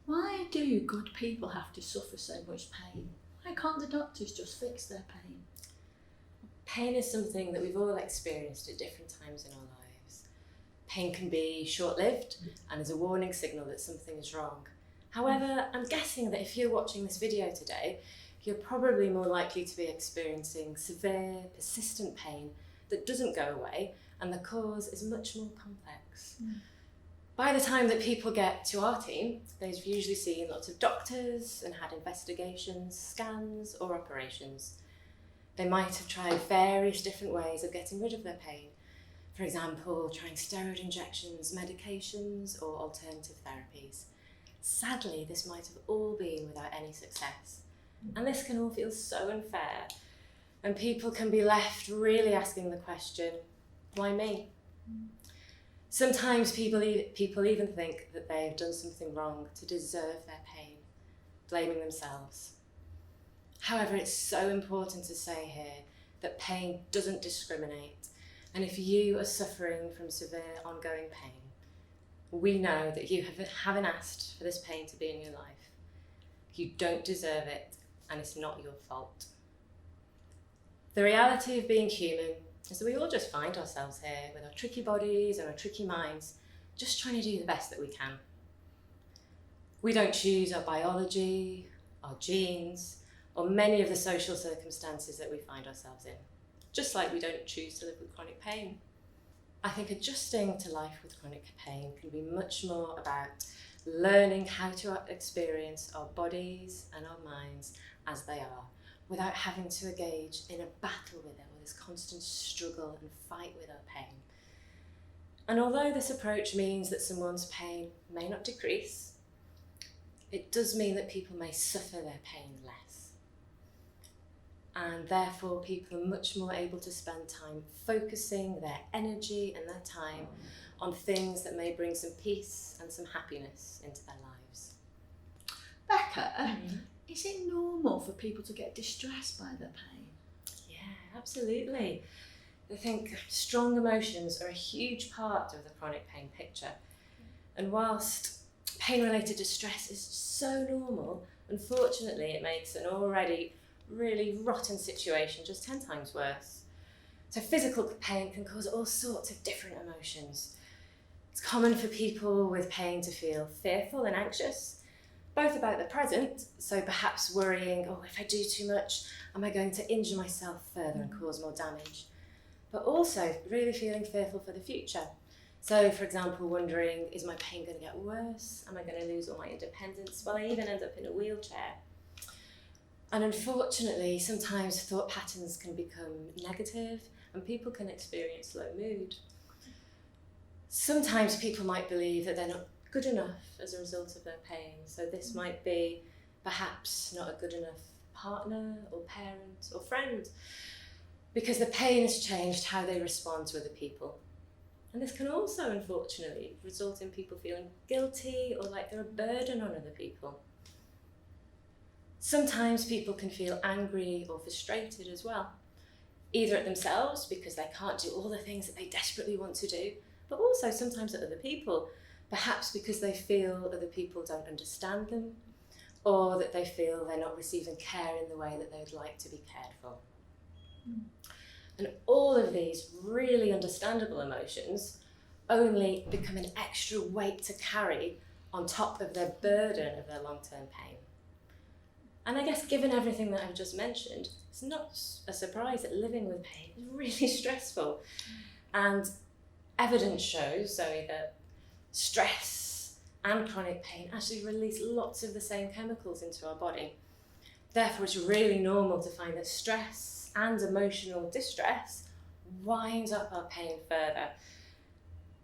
Why do good people have to suffer so much pain? Why can't the doctors just fix their pain? Pain is something that we've all experienced at different times in our lives. Pain can be short-lived and is a warning signal that something is wrong. However, I'm guessing that if you're watching this video today, you're probably more likely to be experiencing severe, persistent pain that doesn't go away, and the cause is much more complex. By the time that people get to our team, they've usually seen lots of doctors and had investigations, scans, or operations. They might have tried various different ways of getting rid of their pain. For example, trying steroid injections, medications, or alternative therapies. Sadly, this might have all been without any success. And this can all feel so unfair. And people can be left really asking the question, why me? Sometimes people even think that they've done something wrong to deserve their pain, blaming themselves. However, it's so important to say here that pain doesn't discriminate. And if you are suffering from severe ongoing pain, we know that you haven't asked for this pain to be in your life. You don't deserve it, and it's not your fault. The reality of being human is that we all just find ourselves here with our tricky bodies and our tricky minds, just trying to do the best that we can. We don't choose our biology, our genes, or many of the social circumstances that we find ourselves in, just like we don't choose to live with chronic pain. I think adjusting to life with chronic pain can be much more about learning how to experience our bodies and our minds as they are, without having to engage in a battle with it, with this constant struggle and fight with our pain. And although this approach means that someone's pain may not decrease, it does mean that people may suffer their pain less. And therefore people are much more able to spend time focusing their energy and their time on things that may bring some peace and some happiness into their lives. Becca, is it normal for people to get distressed by their pain? Yeah, absolutely. I think strong emotions are a huge part of the chronic pain picture. And whilst pain-related distress is so normal, unfortunately it makes an already really rotten situation just 10 times worse. So physical pain can cause all sorts of different emotions. It's common for people with pain to feel fearful and anxious, both about the present, so perhaps worrying, if I do too much, am I going to injure myself further and cause more damage? But also really feeling fearful for the future. So for example, wondering, is my pain going to get worse? Am I going to lose all my independence? Will I even end up in a wheelchair? And unfortunately, sometimes thought patterns can become negative and people can experience low mood. Sometimes people might believe that they're not good enough as a result of their pain. So this might be perhaps not a good enough partner or parent or friend, because the pain has changed how they respond to other people. And this can also, unfortunately, result in people feeling guilty or like they're a burden on other people. Sometimes people can feel angry or frustrated as well, either at themselves because they can't do all the things that they desperately want to do, but also sometimes at other people, perhaps because they feel other people don't understand them, or that they feel they're not receiving care in the way that they'd like to be cared for. And all of these really understandable emotions only become an extra weight to carry on top of their burden of their long-term pain. And I guess given everything that I've just mentioned, it's not a surprise that living with pain is really stressful. And evidence shows, Zoe, that stress and chronic pain actually release lots of the same chemicals into our body. Therefore, it's really normal to find that stress and emotional distress winds up our pain further.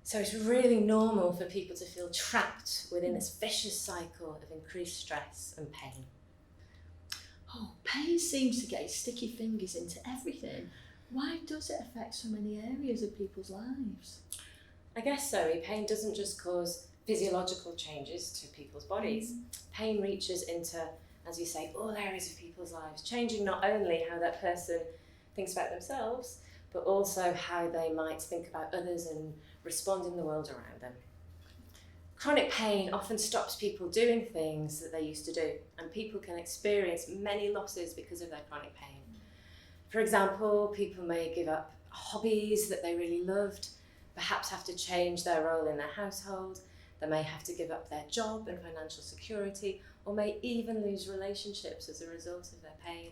So it's really normal for people to feel trapped within this vicious cycle of increased stress and pain. Pain seems to get its sticky fingers into everything. Why does it affect so many areas of people's lives? I guess so. Pain doesn't just cause physiological changes to people's bodies. Pain reaches into, as you say, all areas of people's lives, changing not only how that person thinks about themselves, but also how they might think about others and respond in the world around them. Chronic pain often stops people doing things that they used to do, and people can experience many losses because of their chronic pain. For example, people may give up hobbies that they really loved, perhaps have to change their role in their household, they may have to give up their job and financial security, or may even lose relationships as a result of their pain.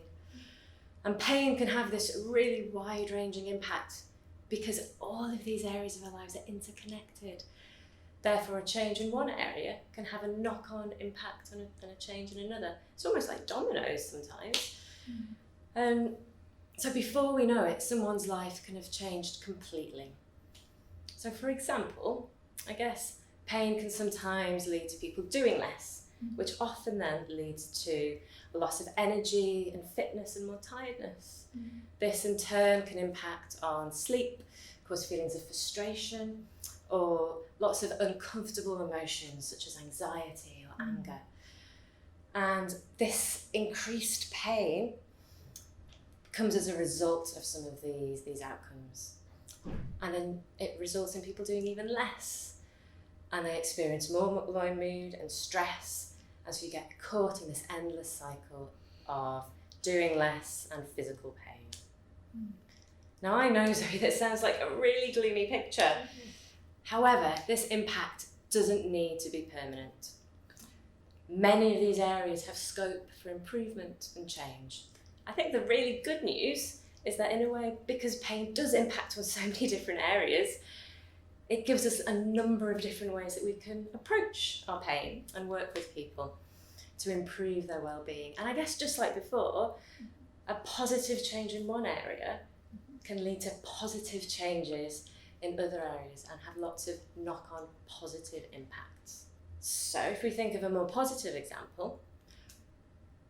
And pain can have this really wide-ranging impact because all of these areas of our lives are interconnected. Therefore, a change in one area can have a knock-on impact on a change in another. It's almost like dominoes sometimes. So before we know it, someone's life can have changed completely. So for example, I guess pain can sometimes lead to people doing less, which often then leads to a loss of energy and fitness and more tiredness. This in turn can impact on sleep, cause feelings of frustration, or lots of uncomfortable emotions such as anxiety or anger. And this increased pain comes as a result of some of these outcomes. And then it results in people doing even less. And they experience more low mood and stress as you get caught in this endless cycle of doing less and physical pain. Now I know, Zoe, that sounds like a really gloomy picture. However, this impact doesn't need to be permanent. Many of these areas have scope for improvement and change. I think the really good news is that in a way, because pain does impact on so many different areas, it gives us a number of different ways that we can approach our pain and work with people to improve their well-being. And I guess just like before, a positive change in one area can lead to positive changes in other areas and have lots of knock-on positive impacts. So if we think of a more positive example,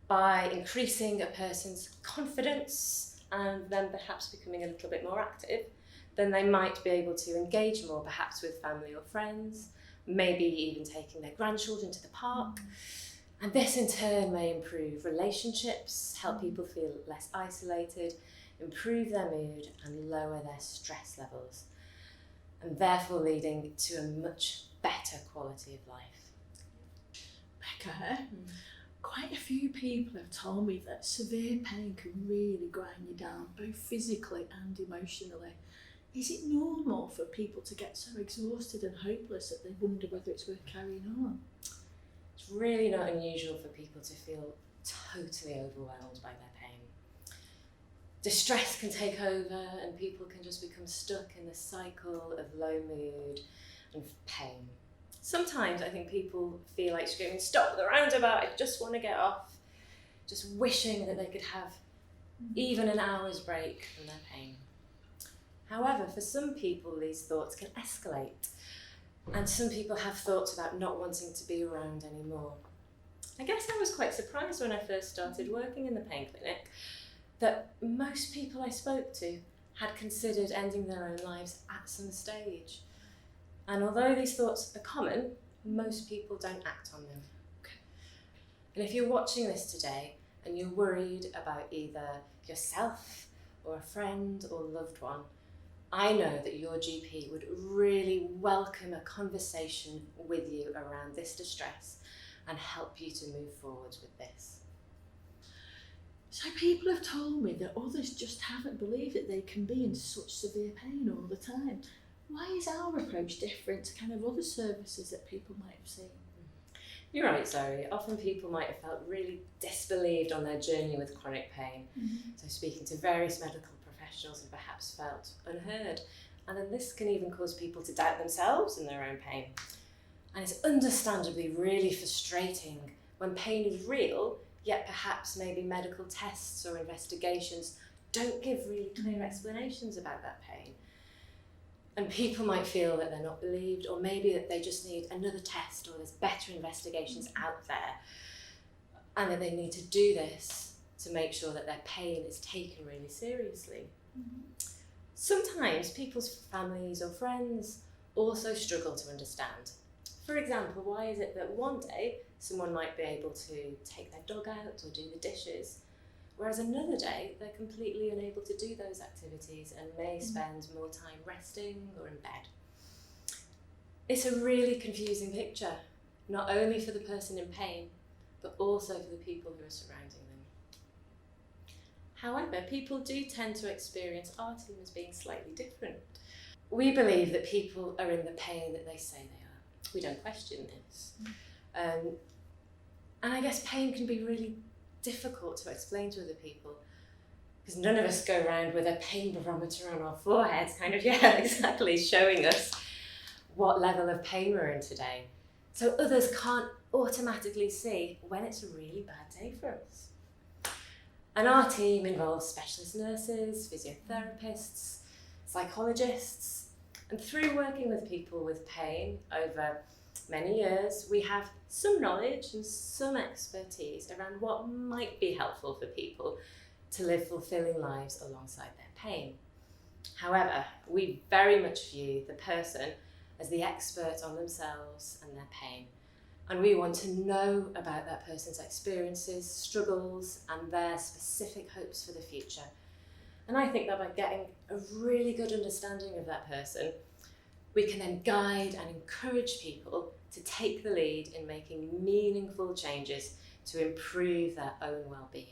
by increasing a person's confidence and then perhaps becoming a little bit more active, then they might be able to engage more, perhaps with family or friends, maybe even taking their grandchildren to the park. And this in turn may improve relationships, help people feel less isolated, improve their mood and lower their stress levels, and therefore leading to a much better quality of life. Becca, quite a few people have told me that severe pain can really grind you down, both physically and emotionally. Is it normal for people to get so exhausted and hopeless that they wonder whether it's worth carrying on? It's really not unusual for people to feel totally overwhelmed by their pain. Distress can take over and people can just become stuck in the cycle of low mood and pain. Sometimes I think people feel like screaming, "Stop the roundabout, I just want to get off," just wishing that they could have even an hour's break from their pain. However, for some people these thoughts can escalate, and some people have thoughts about not wanting to be around anymore. I guess I was quite surprised when I first started working in the pain clinic that most people I spoke to had considered ending their own lives at some stage. And although these thoughts are common, most people don't act on them. And if you're watching this today and you're worried about either yourself or a friend or loved one, I know that your GP would really welcome a conversation with you around this distress and help you to move forwards with this. So people have told me that others just haven't believed that they can be in such severe pain all the time. Why is our approach different to kind of other services that people might have seen? You're right, Zoe. Often people might have felt really disbelieved on their journey with chronic pain. So speaking to various medical professionals and perhaps felt unheard. And then this can even cause people to doubt themselves and their own pain. And it's understandably really frustrating when pain is real, yet perhaps maybe medical tests or investigations don't give really clear explanations about that pain. And people might feel that they're not believed, or maybe that they just need another test, or there's better investigations out there, and that they need to do this to make sure that their pain is taken really seriously. Sometimes people's families or friends also struggle to understand. For example, why is it that one day someone might be able to take their dog out or do the dishes, whereas another day they're completely unable to do those activities and may spend more time resting or in bed. It's a really confusing picture, not only for the person in pain, but also for the people who are surrounding them. However, people do tend to experience our team as being slightly different. We believe that people are in the pain that they say they are. We don't question this. And I guess pain can be really difficult to explain to other people, because none of us go around with a pain barometer on our foreheads, kind of, yeah, exactly, showing us what level of pain we're in today. So others can't automatically see when it's a really bad day for us. And our team involves specialist nurses, physiotherapists, psychologists, and through working with people with pain over many years, we have some knowledge and some expertise around what might be helpful for people to live fulfilling lives alongside their pain. However, we very much view the person as the expert on themselves and their pain. And we want to know about that person's experiences, struggles, and their specific hopes for the future. And I think that by getting a really good understanding of that person, we can then guide and encourage people to take the lead in making meaningful changes to improve their own well-being.